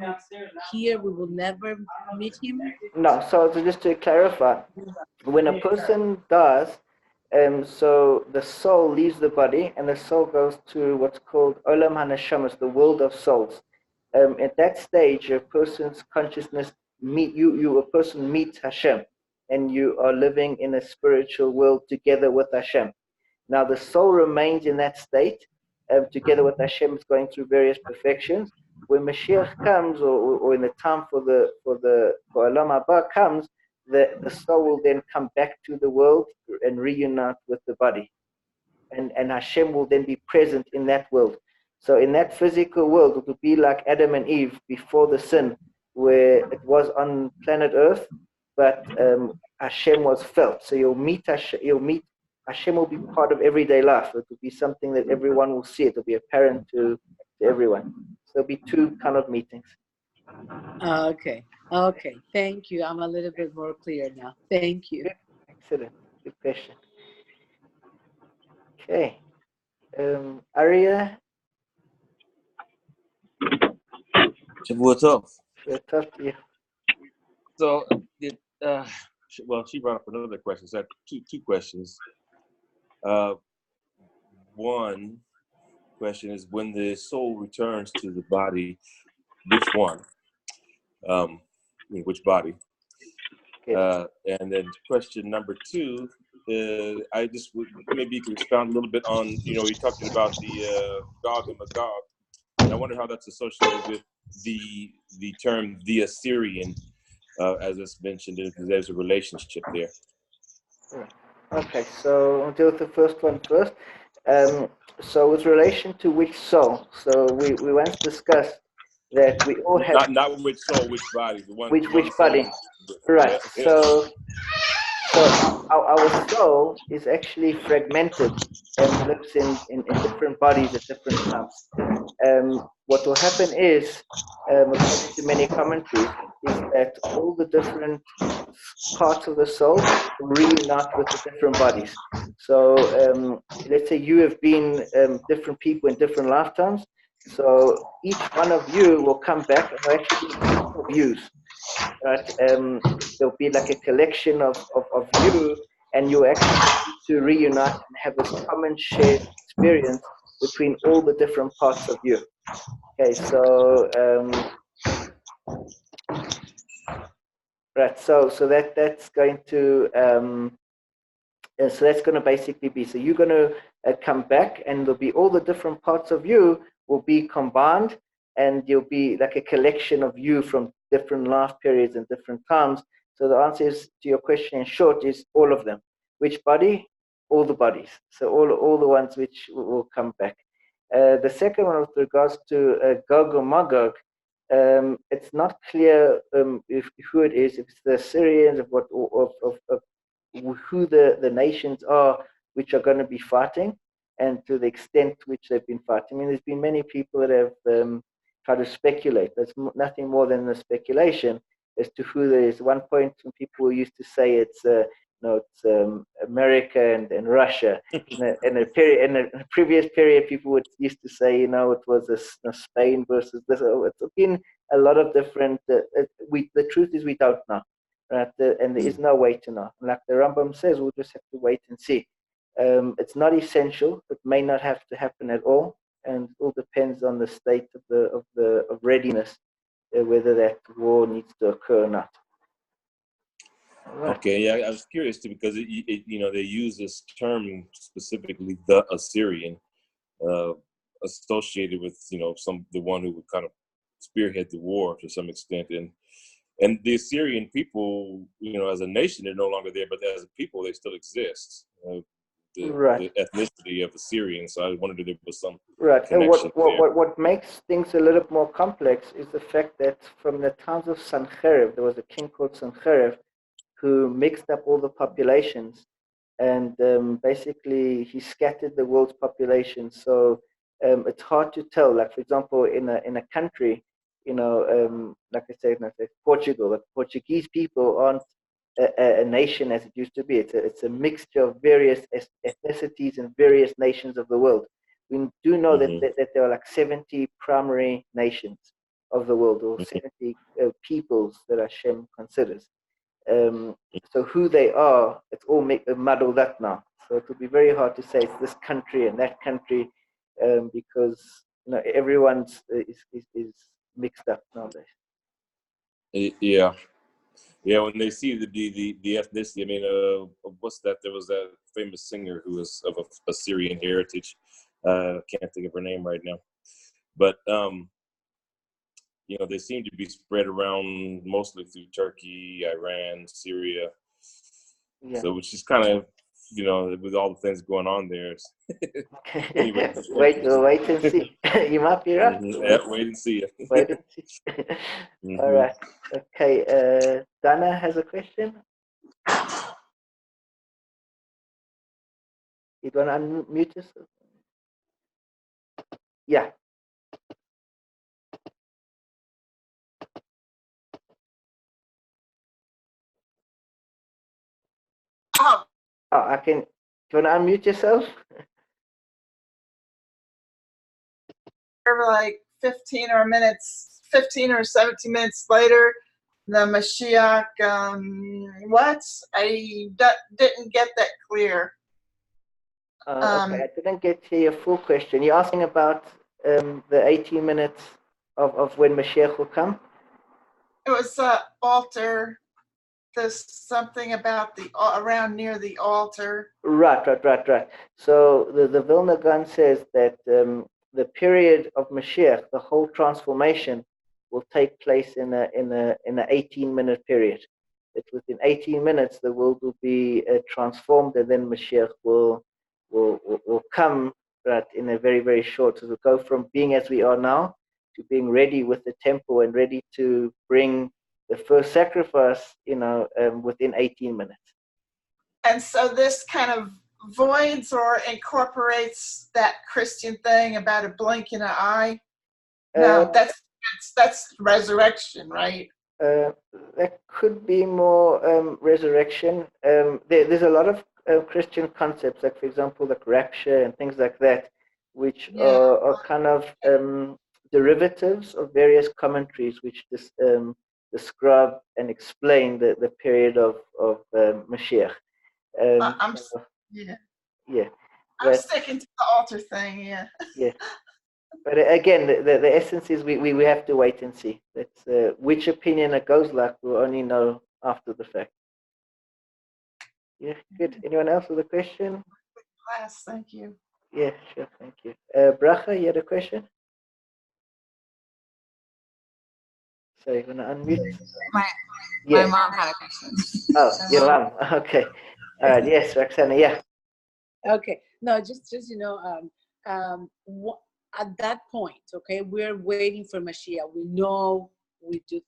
here, we will never meet him? No, so just to clarify, when a person dies, so the soul leaves the body and the soul goes to what's called Olam HaNeshamas, the world of souls. At that stage, a person's consciousness a person meets Hashem, and you are living in a spiritual world together with Hashem. Now the soul remains in that state, together with Hashem, is going through various perfections. When Mashiach comes, or in the time for Olam Haba comes, the soul will then come back to the world and reunite with the body, and Hashem will then be present in that world. So in that physical world, it will be like Adam and Eve before the sin, where it was on planet Earth, but Hashem was felt. So you'll meet Hashem will be part of everyday life. It will be something that everyone will see. It will be apparent to everyone. So there'll be two kind of meetings. Okay. Thank you. I'm a little bit more clear now. Thank you. Excellent. Good question. Okay. Arya? What's up? We'll talk to you. So, she brought up another question. So I have two questions. One question is, when the soul returns to the body, which one? Which body? And then question number two, I just maybe you could expound a little bit on, you're talking about the Gog and Magog, and I wonder how that's associated with the term the Assyrian, as it's mentioned, because there's a relationship there. Okay, so I'll deal with the first one first. So with relation to which soul, so we once discussed that we all have not which soul, which body, which body, right? Yeah. So our soul is actually fragmented and lives in different bodies at different times. What will happen is, according to many commentaries, is that all the different parts of the soul reunite with the different bodies. So let's say you have been different people in different lifetimes. So each one of you will come back and will actually be of yous. Right? There'll be like a collection of you, and you'll actually to reunite and have this common shared experience between all the different parts of you. Okay, so right, so that's going to and so that's going to basically be, so you're going to come back, and there'll be all the different parts of you will be combined, and you'll be like a collection of you from different life periods and different times. So the answer is, to your question in short, is all of them. Which body? All the bodies. So all the ones which will come back. The second one, with regards to Gog or Magog, it's not clear if who it is. If it's the Assyrians, of what of who the nations are which are going to be fighting, and to the extent to which they've been fighting. I mean, there's been many people that have tried to speculate. There's nothing more than a speculation as to who there is. At one point, some people used to say it's America and Russia. In a previous period, people used to say, it was Spain versus this. It's been a lot of different. The truth is, we don't know. Right, and there is no way to know. Like the Rambam says, we'll just have to wait and see. It's not essential. It may not have to happen at all, and it all depends on the state of readiness, whether that war needs to occur or not. Right. Okay, yeah, I was curious too, because they use this term specifically, the Assyrian, associated with the one who would kind of spearhead the war to some extent, and the Assyrian people, as a nation, they're no longer there, but as a people, they still exist. Right. The ethnicity of Assyrians. So I wondered if there was some right. And connection there. what makes things a little more complex is the fact that from the times of Sancherib, there was a king called Sancherib who mixed up all the populations, and basically he scattered the world's population. So it's hard to tell. Like, for example, in a country, like I said, Portugal. The Portuguese people aren't a nation as it used to be. It's a mixture of various ethnicities and various nations of the world. We do know that there are like 70 primary nations of the world, or 70 peoples that Hashem considers. So who they are, it's all muddled up now. So it would be very hard to say it's this country and that country, because everyone's is mixed up nowadays. Yeah. When they see the ethnicity, I mean, what's that? There was that famous singer who was of Assyrian heritage. Can't think of her name right now, but they seem to be spread around mostly through Turkey, Iran, Syria. Yeah. So which is kind of, with all the things going on there. Anyway, wait and see. You might be right. Yeah, wait and see. Wait and see. All right. Okay. Dana has a question. You gonna unmute yourself? Yeah. Oh, I can. Do you wanna unmute yourself? like 15 or 17 minutes later, the Mashiach, what? I didn't get that clear. Okay, I didn't get to your full question. You're asking about the 18 minutes of when Mashiach will come? It was altar. There's something about around near the altar. Right. So the Vilna Gaon says that the period of Mashiach, the whole transformation, will take place in an 18-minute period. That within 18 minutes the world will be transformed, and then Mashiach will come, right, in a very, very short. So we'll go from being as we are now to being ready with the temple and ready to bring the first sacrifice, within 18 minutes. And so this kind of voids or incorporates that Christian thing about a blink in an eye. No, that's resurrection, right? That could be more resurrection. There's a lot of Christian concepts, like, for example, like rapture and things like that, which are kind of derivatives of various commentaries which describe and explain the period of Mashiach. Yeah. I'm sticking to the altar thing, yeah. Yeah. But again, the essence is we have to wait and see. That's which opinion it goes like, we'll only know after the fact. Yeah, good. Anyone else with a question? Class, thank you. Yeah, sure, thank you. Bracha, you had a question? So you're gonna unmute? My mom had a question. Oh, your mom. Okay. All right. Yes, Roxana. Yeah. Okay. No, just at that point, okay, we're waiting for Mashiach. We know we do,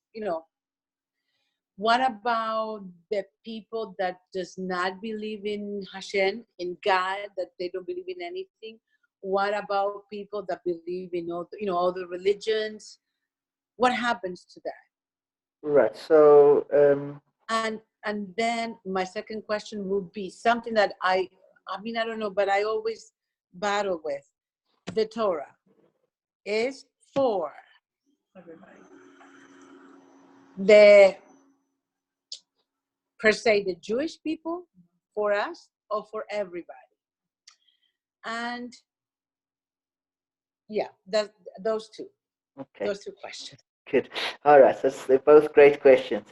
What about the people that does not believe in Hashem, in God, that they don't believe in anything? What about people that believe in all the religions? What happens to that? Right. So. And then my second question would be something that I don't know, but I always battle with. The Torah is for everybody. Per se, the Jewish people, for us, or for everybody? And yeah, those two. Okay. Those two questions. Good. All right. So they're both great questions.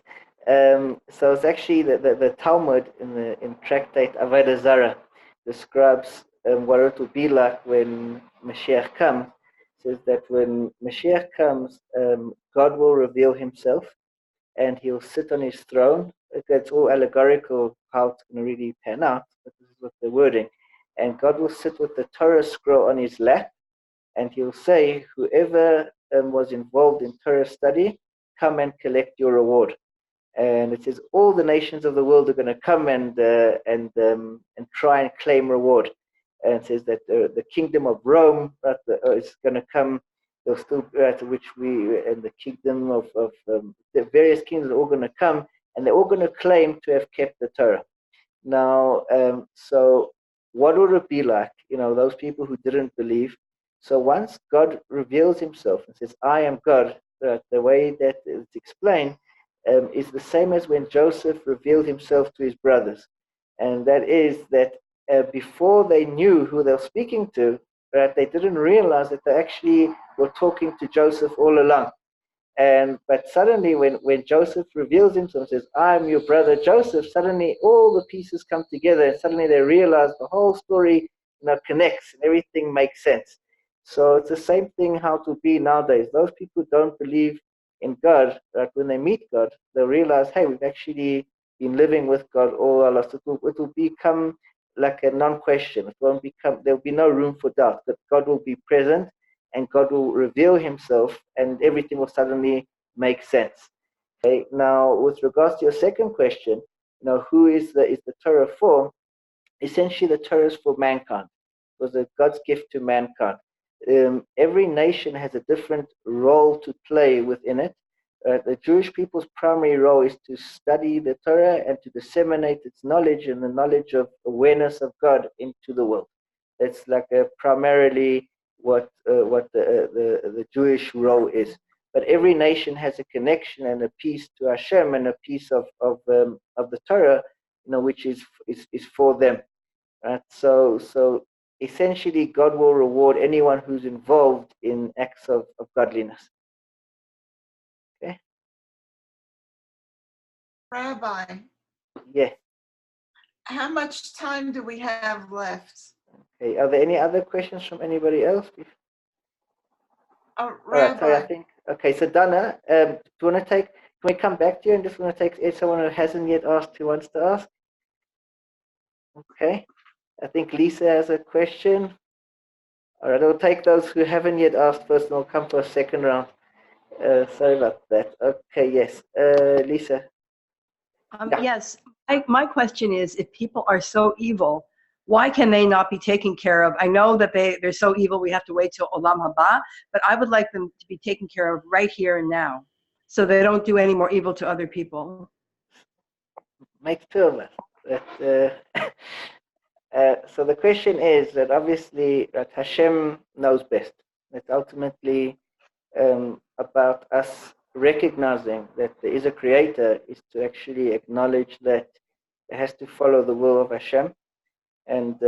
So it's actually the Talmud in Tractate Avodah Zarah describes what it will be like when Mashiach comes. It says that when Mashiach comes, God will reveal Himself, and He'll sit on His throne. It's all allegorical how it's going to really pan out, but this is what the wording. And God will sit with the Torah scroll on His lap, and He'll say, "Whoever was involved in Torah study, come and collect your reward." And it says all the nations of the world are going to come and try and claim reward. And it says that the kingdom of Rome is going to come. They'll still and the kingdom of the various kingdoms are all going to come, and they're all going to claim to have kept the Torah. Now, so what would it be like? Those people who didn't believe. So once God reveals Himself and says, "I am God," the way that it's explained is the same as when Joseph revealed himself to his brothers. And that is that before they knew who they were speaking to, they didn't realize that they actually were talking to Joseph all along. But suddenly when Joseph reveals himself and says, "I'm your brother Joseph," suddenly all the pieces come together, and suddenly they realize the whole story connects and everything makes sense. So it's the same thing how to be nowadays. Those people who don't believe in God, that when they meet God, they'll realize, hey, we've actually been living with God all our lives. It will become like a non-question. It won't become. There'll be no room for doubt. That God will be present, and God will reveal Himself, and everything will suddenly make sense. Okay. Now, with regards to your second question, who is the Torah for? Essentially, the Torah is for mankind. It was God's gift to mankind. Every nation has a different role to play within it. The Jewish people's primary role is to study the Torah and to disseminate its knowledge and the knowledge of awareness of God into the world. That's like primarily what the Jewish role is. But every nation has a connection and a piece to Hashem and a piece of the Torah, which is for them. Right? So essentially, God will reward anyone who's involved in acts of godliness. Okay. Rabbi. Yeah. How much time do we have left? Okay. Are there any other questions from anybody else? Rabbi. All right. Sorry, I think. Okay. So Donna, do you want to take? Can we come back to you and just want to take someone who hasn't yet asked who wants to ask? Okay. I think Lisa has a question. All right. I'll take those who haven't yet asked first, and I'll come for a second round. Sorry about that. Okay. Yes. Lisa. Yeah. Yes. My question is, if people are so evil, why can they not be taken care of? I know that they're so evil we have to wait till Olam Haba, but I would like them to be taken care of right here and now, so they don't do any more evil to other people. Makes two of us. So the question is that obviously that Hashem knows best. It's ultimately about us recognizing that there is a creator, is to actually acknowledge that it has to follow the will of Hashem, and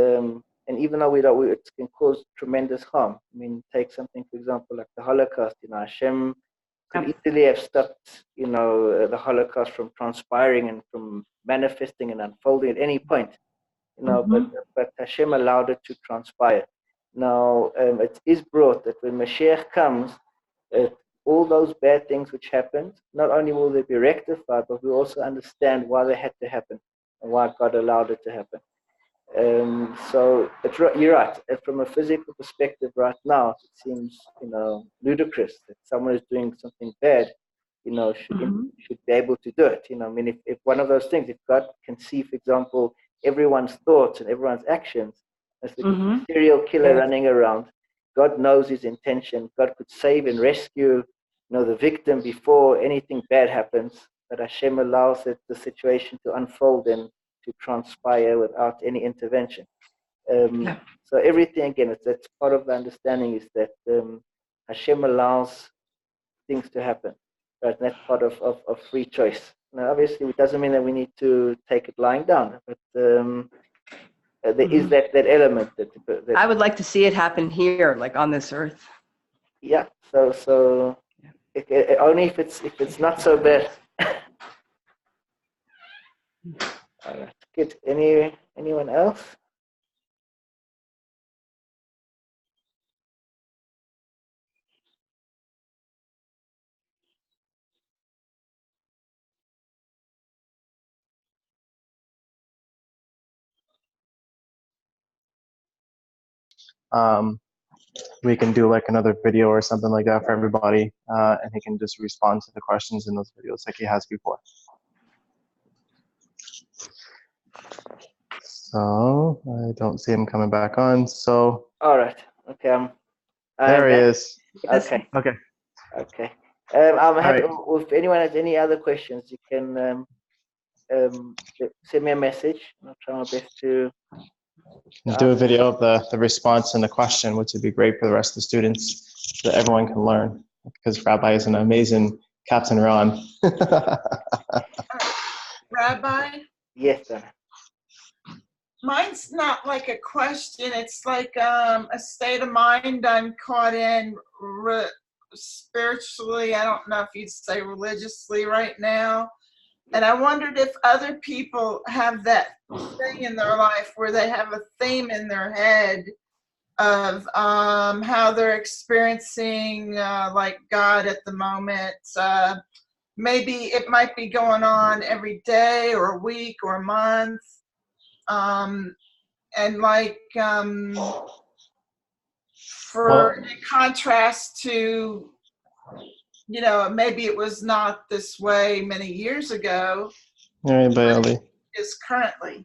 And even though it can cause tremendous harm. I mean, take something, for example, like the Holocaust. Hashem could easily have stopped, the Holocaust from transpiring and from manifesting and unfolding at any point. But Hashem allowed it to transpire. Now, it is brought that when Mashiach comes, all those bad things which happened, not only will they be rectified, but we also understand why they had to happen and why God allowed it to happen. So you're right. From a physical perspective, right now, it seems ludicrous that someone is doing something bad, should be able to do it. I mean, if one of those things, if God can see, for example, everyone's thoughts and everyone's actions, as the serial killer running around, God knows his intention. God could save and rescue, the victim before anything bad happens. But Hashem allows the situation to unfold and to transpire without any intervention. So everything, again, that's part of the understanding is that Hashem allows things to happen. Right? And that's part of free choice. Now, obviously, it doesn't mean that we need to take it lying down, but there is that element that I would like to see it happen here, like on this earth. Yeah. So only if it's not so bad. All right. Good. Anyone else? We can do like another video or something like that for everybody, and he can just respond to the questions in those videos like he has before. So I don't see him coming back on. So all right. Okay. There he is. Okay. Okay. Okay. I'm happy. right. If anyone has any other questions, you can send me a message. I'll try my best to Do a video of the response and the question, which would be great for the rest of the students, so that everyone can learn. Because Rabbi is an amazing Captain Ron. Rabbi? Yes, sir. Mine's not like a question. It's like a state of mind I'm caught in spiritually. I don't know if you'd say religiously right now. And I wondered if other people have that thing in their life where they have a theme in their head of how they're experiencing like God at the moment. Maybe it might be going on every day or a week or a month. And like in contrast to, maybe it was not this way many years ago, is currently.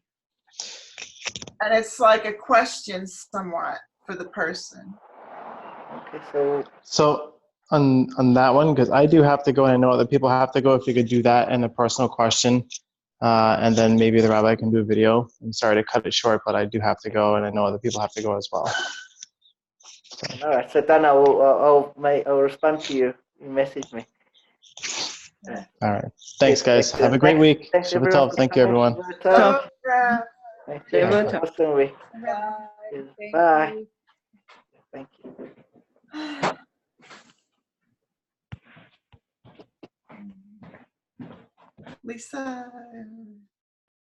And it's like a question somewhat for the person. Okay, so on that one, because I do have to go and I know other people have to go, if you could do that and a personal question. And then maybe the rabbi can do a video. I'm sorry to cut it short, but I do have to go, and I know other people have to go as well. All right, so then I'll respond to you. You message me. All right. Thanks, guys. Have a great week. Thanks, Shabbat tov. Thank you, everyone. Thank you. Awesome week. Bye. Thank you. Lisa.